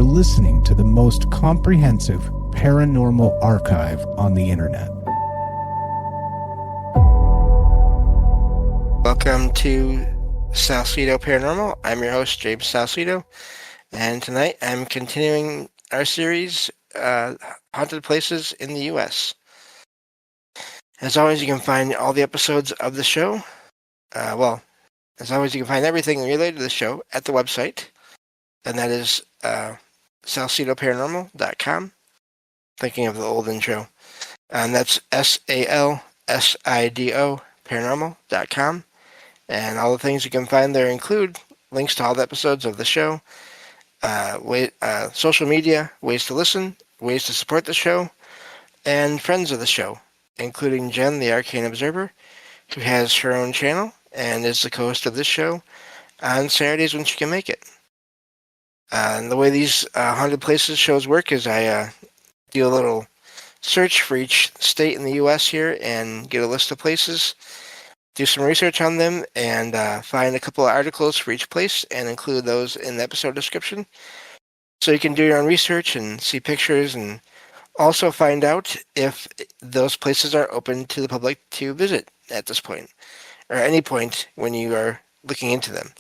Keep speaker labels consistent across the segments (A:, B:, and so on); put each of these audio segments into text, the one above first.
A: are listening to the most comprehensive paranormal archive on the internet.
B: Welcome to Salsido Paranormal. I'm your host, James Salsido, and tonight I'm continuing our series, Haunted Places in the U.S. As always, you can find all the episodes of the show, as always, you can find everything related to the show at the website, and that is salsidoparanormal.com. Thinking of the old intro. And that's SALSIDO paranormal.com. And all the things you can find there include links to all the episodes of the show, social media, ways to listen, ways to support the show, and friends of the show, including Jen, the Arcane Observer, who has her own channel and is the co-host of this show on Saturdays when she can make it. And the way these Haunted Places shows work is I do a little search for each state in the U.S. here and get a list of places, do some research on them, and find a couple of articles for each place and include those in the episode description. So you can do your own research and see pictures and also find out if those places are open to the public to visit at this point, or any point when you are looking into them.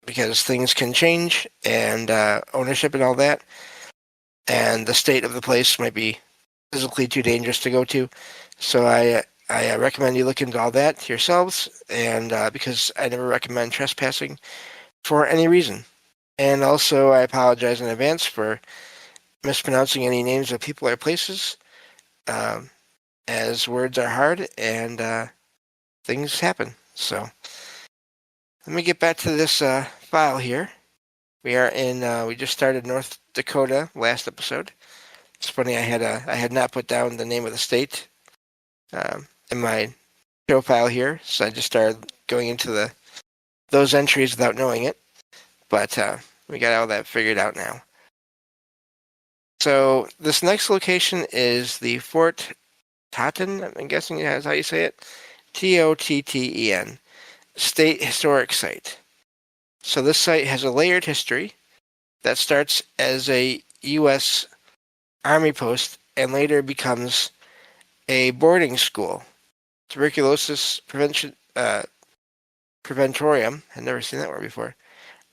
B: Because things can change, and ownership and all that, and the state of the place might be physically too dangerous to go to. So I recommend you look into all that yourselves, and because I never recommend trespassing for any reason. And also, I apologize in advance for mispronouncing any names of people or places, as words are hard and things happen. So let me get back to this file here. We are in. We just started North Dakota last episode. It's funny. I had not put down the name of the state in my show file here, so I just started going into those entries without knowing it. But we got all that figured out now. So this next location is the Fort Totten. I'm guessing that's how you say it. Totten. State Historic Site. So this site has a layered history that starts as a U.S. Army post and later becomes a boarding school, tuberculosis preventorium, I've never seen that word before,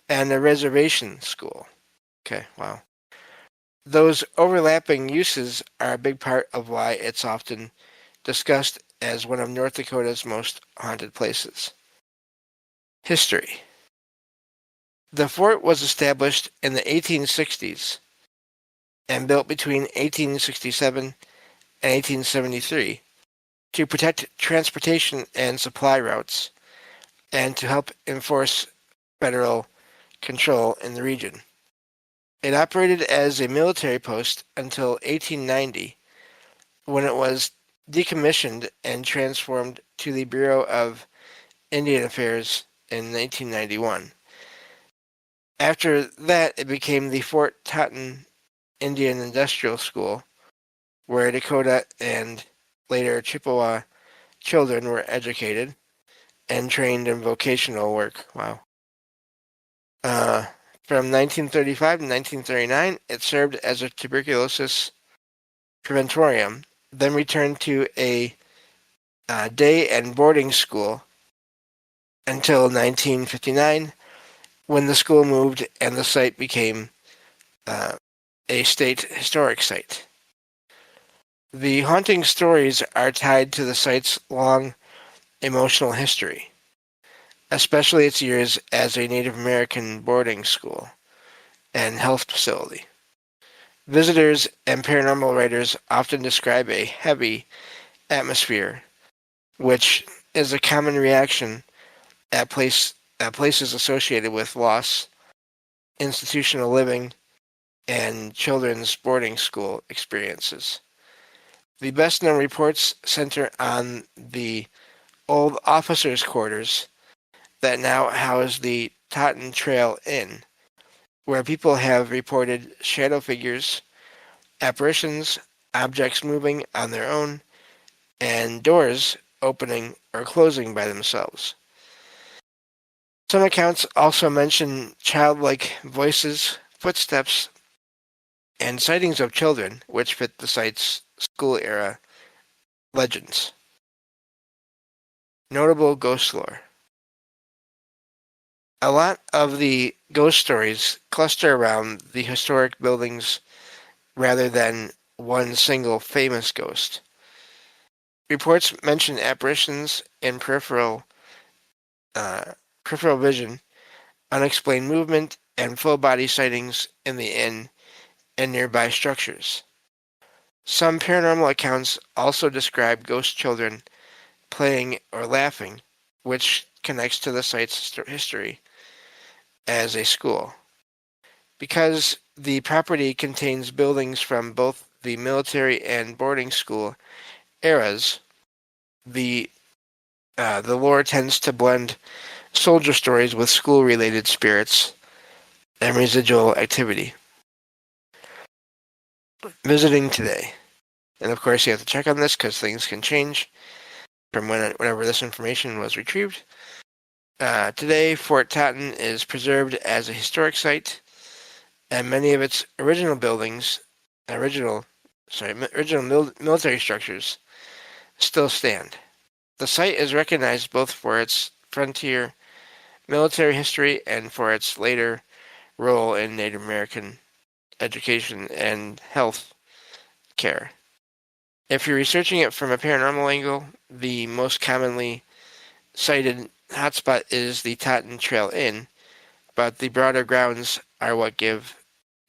B: and a reservation school. Okay, wow. Those overlapping uses are a big part of why it's often discussed as one of North Dakota's most haunted places. History. The fort was established in the 1860s and built between 1867 and 1873 to protect transportation and supply routes and to help enforce federal control in the region. It operated as a military post until 1890, when it was decommissioned and transformed to the Bureau of Indian Affairs in 1991. After that, it became the Fort Totten Indian Industrial School, where Dakota and later Chippewa children were educated and trained in vocational work. Wow. From 1935 to 1939, it served as a tuberculosis preventorium, then returned to a day and boarding school until 1959, when the school moved and the site became a state historic site. The haunting stories are tied to the site's long emotional history, especially its years as a Native American boarding school and health facility. Visitors and paranormal writers often describe a heavy atmosphere, which is a common reaction at places associated with loss, institutional living, and children's boarding school experiences. The best-known reports center on the old officers' quarters that now house the Totten Trail Inn, where people have reported shadow figures, apparitions, objects moving on their own, and doors opening or closing by themselves. Some accounts also mention childlike voices footsteps, and sightings of children, which fit the site's school-era legends. Notable ghost lore. A lot of the ghost stories cluster around the historic buildings rather than one single famous ghost. Reports mention apparitions in peripheral vision, unexplained movement, and full-body sightings in the inn and nearby structures. Some paranormal accounts also describe ghost children playing or laughing, which connects to the site's history as a school. Because the property contains buildings from both the military and boarding school eras, the lore tends to blend soldier stories with school-related spirits and residual activity. Visiting today. And of course you have to check on this because things can change from whenever this information was retrieved. Today, Fort Totten is preserved as a historic site, and many of its original buildings, original military structures, still stand. The site is recognized both for its frontier military history and for its later role in Native American education and health care. If you're researching it from a paranormal angle, the most commonly cited hotspot is the Totten Trail Inn, but the broader grounds are what give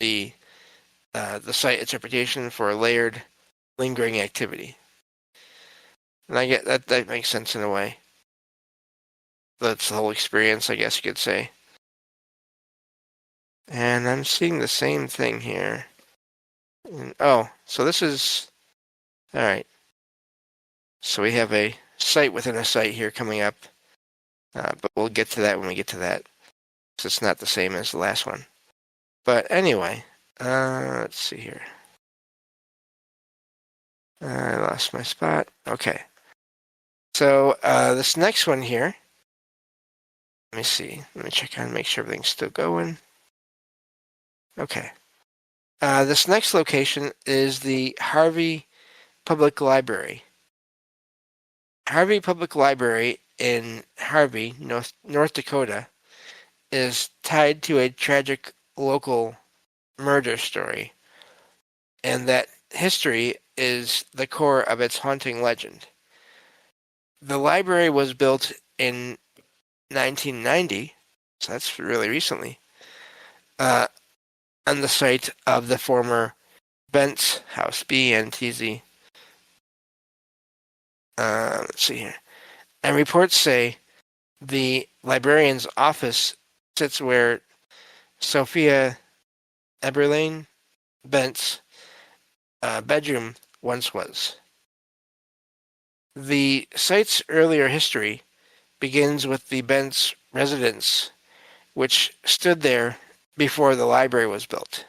B: the site its reputation for layered, lingering activity. And I get that makes sense in a way. That's the whole experience, I guess you could say. And I'm seeing the same thing here. And, so this is... Alright. So we have a site within a site here coming up. But we'll get to that when we get to that. So it's not the same as the last one. But anyway, let's see here. I lost my spot. Okay. So this next one here, let me see. Let me check on, make sure everything's still going. Okay. This next location is the Harvey Public Library. Harvey Public Library in Harvey, North Dakota, is tied to a tragic local murder story, and that history is the core of its haunting legend. The library was built in 1990, so that's really recently, on the site of the former Bentz House, B-E-N-T-Z. Let's see here. And reports say the librarian's office sits where Sophia Eberlein Bent's bedroom once was. The site's earlier history begins with the Bent's residence, which stood there before the library was built.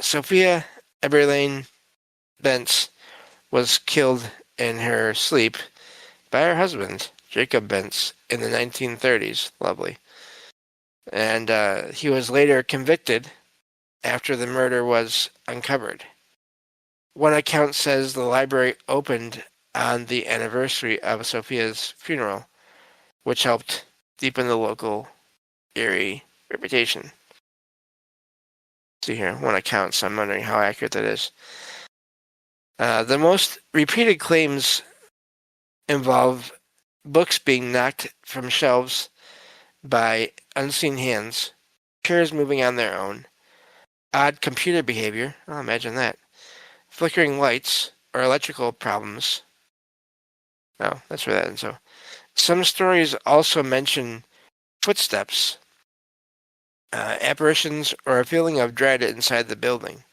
B: Sophia Eberlein Bentz was killed in her sleep by her husband, Jacob Bentz, in the 1930s. Lovely. And he was later convicted after the murder was uncovered. One account says the library opened on the anniversary of Sophia's funeral, which helped deepen the local eerie reputation. See here, one account, so I'm wondering how accurate that is. The most repeated claims involve books being knocked from shelves by unseen hands, chairs moving on their own, odd computer behavior, imagine that, flickering lights, or electrical problems. Oh, that's where that ends. So, some stories also mention footsteps, apparitions, or a feeling of dread inside the building.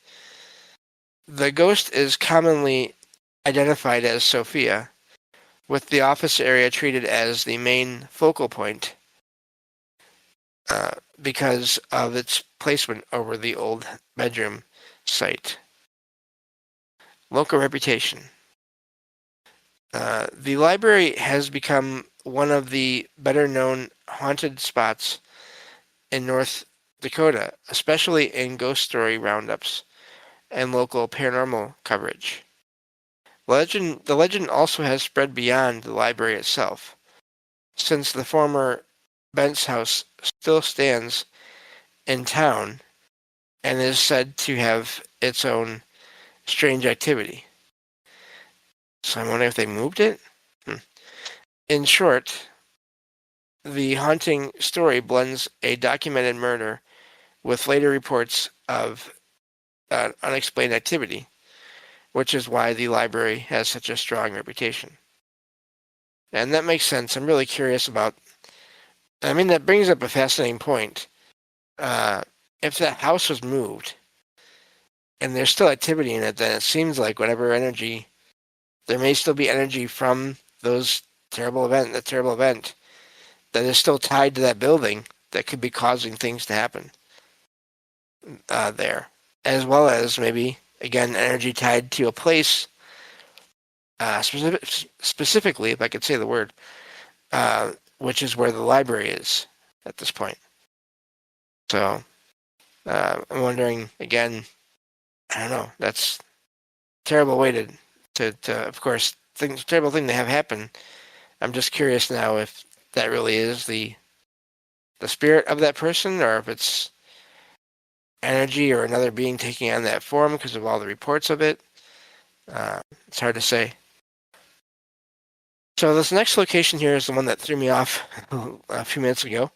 B: The ghost is commonly identified as Sophia, with the office area treated as the main focal point because of its placement over the old bedroom site. Local reputation. The library has become one of the better-known haunted spots in North Dakota, especially in ghost story roundups and local paranormal coverage. The legend also has spread beyond the library itself, since the former Bent's house still stands in town and is said to have its own strange activity. So I'm wondering if they moved it? In short, the haunting story blends a documented murder with later reports of unexplained activity, which is why the library has such a strong reputation. And that makes sense. I'm really curious about. I mean, that brings up a fascinating point. If that house was moved and there's still activity in it, then it seems like whatever energy, there may still be energy from that terrible event that is still tied to that building that could be causing things to happen there, as well as maybe again energy tied to a place, specifically, if I could say the word, which is where the library is at this point. So I'm wondering again. I don't know. That's a terrible way to of course, terrible thing to have happen. I'm just curious now if that really is the spirit of that person, or if it's energy or another being taking on that form because of all the reports of it. It's hard to say. So this next location here is the one that threw me off a few minutes ago.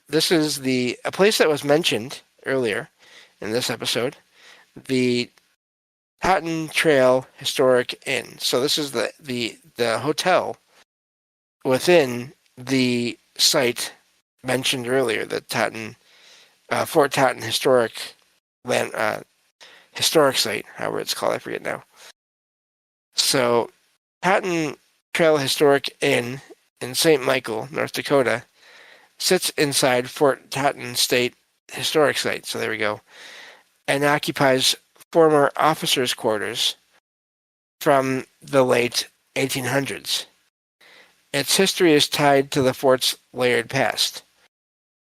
B: This is a place that was mentioned earlier in this episode, the Totten Trail Historic Inn. So this is the hotel within the site mentioned earlier, the Fort Totten historic site, however it's called, I forget now. So Totten Trail Historic Inn in St. Michael, North Dakota, sits inside Fort Totten State Historic Site. So there we go, and occupies former officers' quarters from the late 1800s. Its history is tied to the fort's layered past,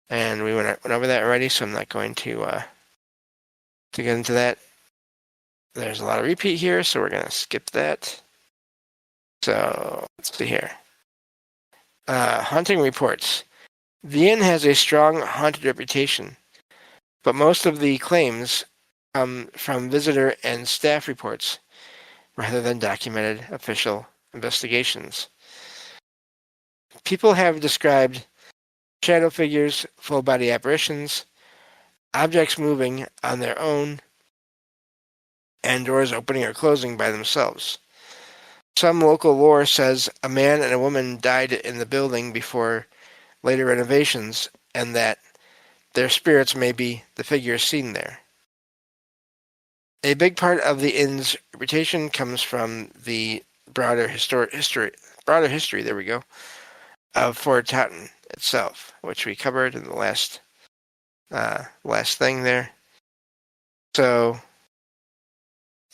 B: and we went over that already, so I'm not going to get into that. There's a lot of repeat here, so we're going to skip that. So let's see here. Haunting reports. The inn has a strong haunted reputation, but most of the claims come from visitor and staff reports rather than documented official investigations. People have described shadow figures, full-body apparitions, objects moving on their own, and doors opening or closing by themselves. Some local lore says a man and a woman died in the building before later renovations, and that their spirits may be the figures seen there. A big part of the inn's reputation comes from the broader history. There we go, of Fort Totten itself, which we covered in the last thing there. So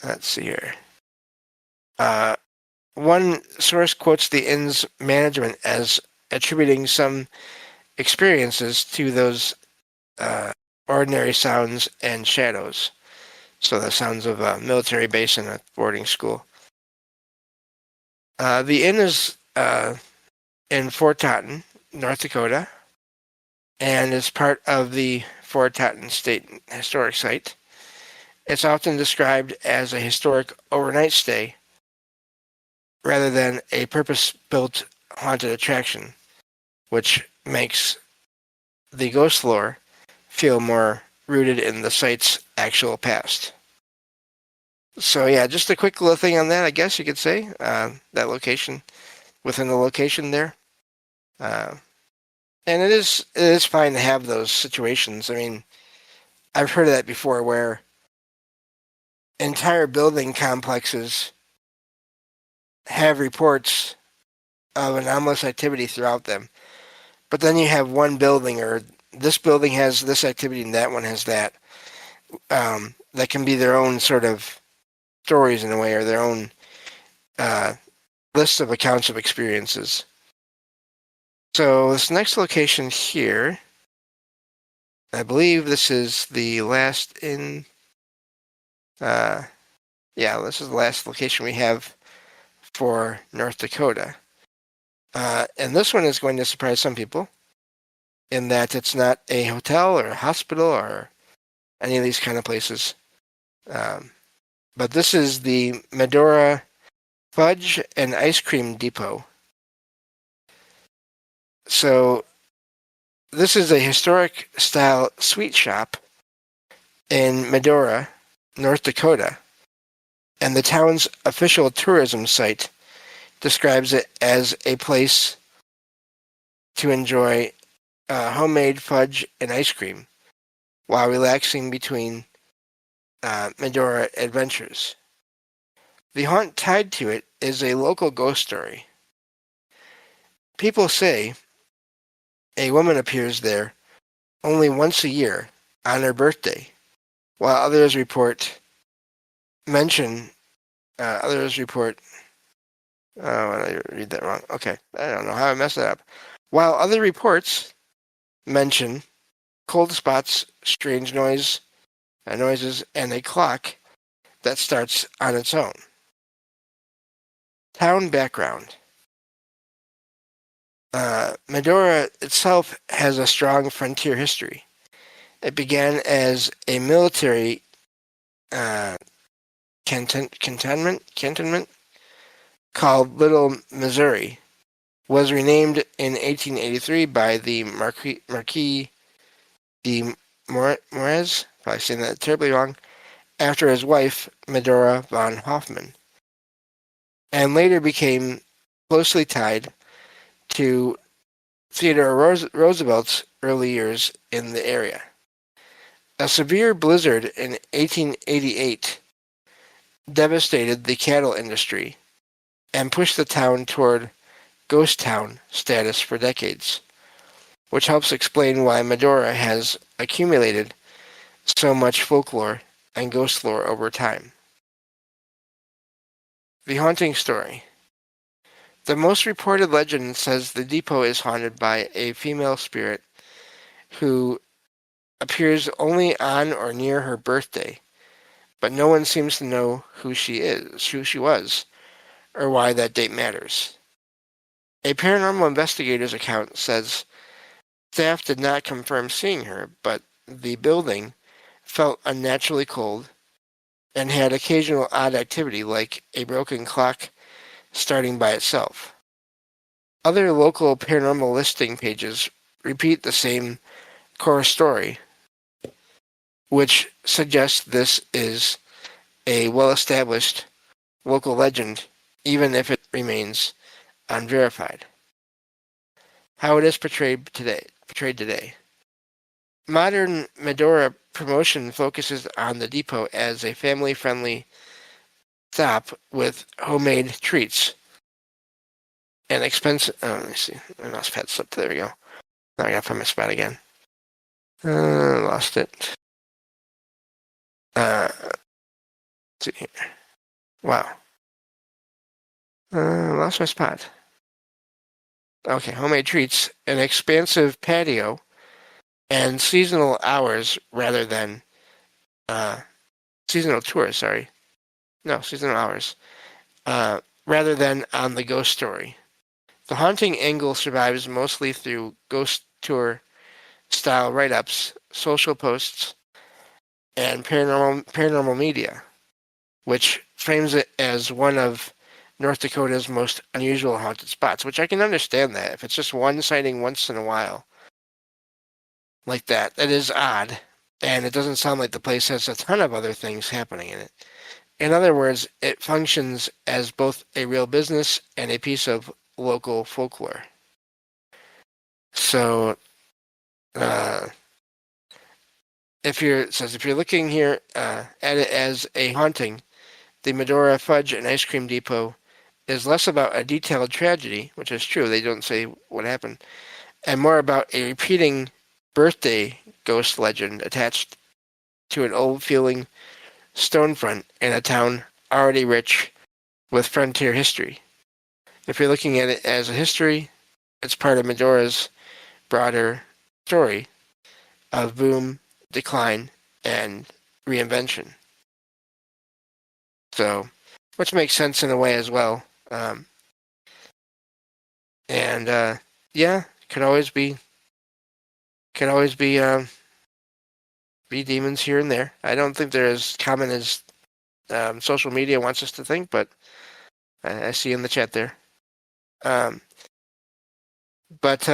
B: let's see here. One source quotes the inn's management as attributing some experiences to those ordinary sounds and shadows. So the sounds of a military base and a boarding school. The inn is in Fort Totten, North Dakota, and is part of the Fort Totten State Historic Site. It's often described as a historic overnight stay rather than a purpose-built haunted attraction, which makes the ghost lore feel more rooted in the site's actual past. So yeah, just a quick little thing on that, I guess you could say. That location, within the location there. And it is fine to have those situations. I mean, I've heard of that before where entire building complexes have reports of anomalous activity throughout them. But then you have one building, or this building has this activity and that one has that. That can be their own sort of stories in a way, or their own list of accounts of experiences. So this next location here I believe this is the last in, this is the last location we have for North Dakota. And this one is going to surprise some people in that it's not a hotel or a hospital or any of these kind of places. But this is the Medora Fudge and Ice Cream Depot. So this is a historic style sweet shop in Medora, North Dakota, and the town's official tourism site describes it as a place to enjoy homemade fudge and ice cream while relaxing between Medora adventures. The haunt tied to it is a local ghost story. People say a woman appears there only once a year on her birthday, while others report I read that wrong. Okay, I don't know how I messed that up. While other reports mention cold spots, strange noises, and a clock that starts on its own. Town background. Medora itself has a strong frontier history. It began as a military cantonment called Little Missouri, was renamed in 1883 by the Marquis de Moraes, probably saying that terribly wrong, after his wife, Medora von Hoffman, and later became closely tied to Theodore Roosevelt's early years in the area. A severe blizzard in 1888 devastated the cattle industry and pushed the town toward ghost town status for decades, which helps explain why Medora has accumulated so much folklore and ghost lore over time. The haunting story. The most reported legend says the depot is haunted by a female spirit who appears only on or near her birthday, but no one seems to know who she was, or why that date matters. A paranormal investigator's account says staff did not confirm seeing her, but the building felt unnaturally cold and had occasional odd activity like a broken clock starting by itself. Other local paranormal listing pages repeat the same core story, which suggests this is a well-established local legend, even if it remains unverified. How it is portrayed today. Modern Medora promotion focuses on the depot as a family-friendly stop with homemade treats and expensive. Oh, let me see. I lost pad slip. There we go. Now I gotta find my spot again. Lost it. Let's see here. Wow. Lost my spot. Okay, homemade treats, an expansive patio, and seasonal hours rather than seasonal tours. Sorry, no, seasonal hours rather than on the ghost story. The haunting angle survives mostly through ghost tour style write-ups, social posts, and paranormal media, which frames it as one of North Dakota's most unusual haunted spots, which I can understand that. If it's just one sighting once in a while like that, that is odd, and it doesn't sound like the place has a ton of other things happening in it. In other words, it functions as both a real business and a piece of local folklore. So, if you're looking here at it as a haunting, the Medora Fudge and Ice Cream Depot is less about a detailed tragedy, which is true, they don't say what happened, and more about a repeating birthday ghost legend attached to an old-feeling stone front in a town already rich with frontier history. If you're looking at it as a history, it's part of Medora's broader story of boom, decline, and reinvention. So, which makes sense in a way as well. Yeah, could always be be demons here and there. I don't think they're as common as social media wants us to think, but I see in the chat there. But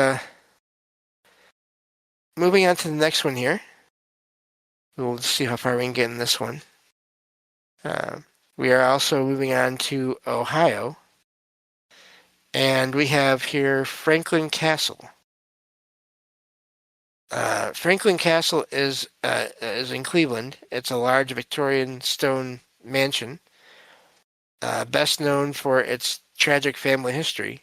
B: moving on to the next one here. We'll see how far we can get in this one. We are also moving on to Ohio. And we have here Franklin Castle. Franklin Castle is in Cleveland. It's a large Victorian stone mansion, best known for its tragic family history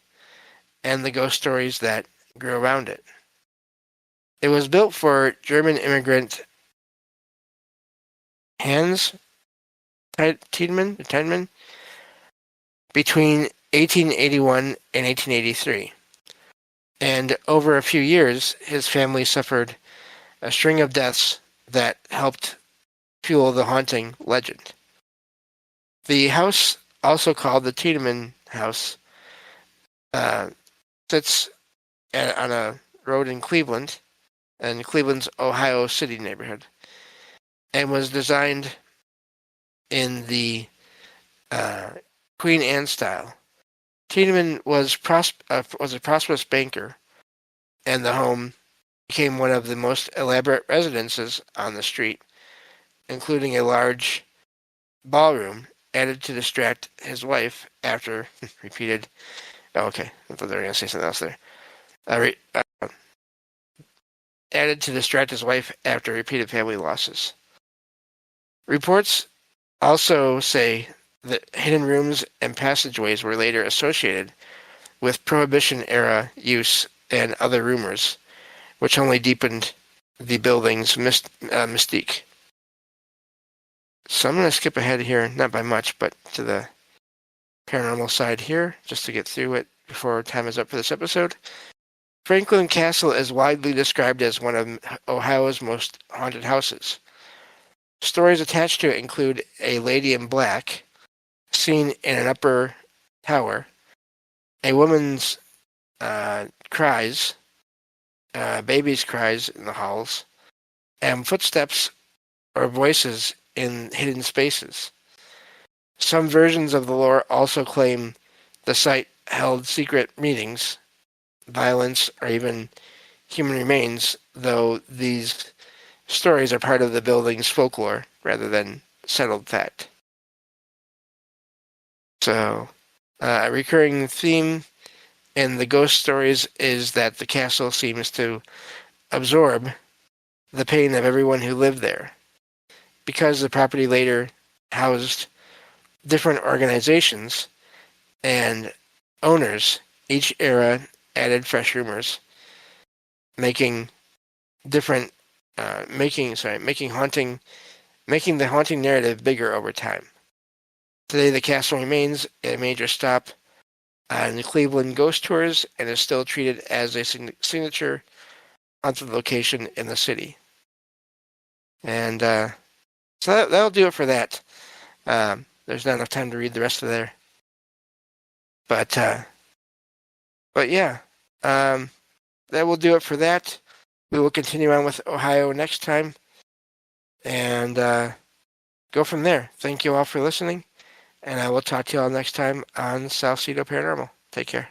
B: and the ghost stories that grew around it. It was built for German immigrant Hans Tiedemann between 1881 and 1883. And over a few years, his family suffered a string of deaths that helped fuel the haunting legend. The house, also called the Tiedemann House, sits on a road in Cleveland, in Cleveland's Ohio City neighborhood, and was designed in the Queen Anne style. Tiedemann was a prosperous banker, and the home became one of the most elaborate residences on the street, including a large ballroom added to distract his wife after repeated. Oh, okay, I thought they were going to say something else there. Added to distract his wife after repeated family losses. Reports also say that hidden rooms and passageways were later associated with Prohibition-era use and other rumors, which only deepened the building's mystique. So I'm going to skip ahead here, not by much, but to the paranormal side here, just to get through it before time is up for this episode. Franklin Castle is widely described as one of Ohio's most haunted houses. Stories attached to it include a lady in black, seen in an upper tower, a woman's cries, baby's cries in the halls, and footsteps or voices in hidden spaces. Some versions of the lore also claim the site held secret meetings, violence, or even human remains, though these stories are part of the building's folklore rather than settled fact. So, a recurring theme in the ghost stories is that the castle seems to absorb the pain of everyone who lived there. Because the property later housed different organizations and owners, each era added fresh rumors, making the haunting narrative bigger over time. Today, the castle remains a major stop on the Cleveland ghost tours and is still treated as a signature haunted location in the city. And so that'll do it for that. There's not enough time to read the rest of there. But yeah, that will do it for that. We will continue on with Ohio next time and go from there. Thank you all for listening, and I will talk to you all next time on Salsido Paranormal. Take care.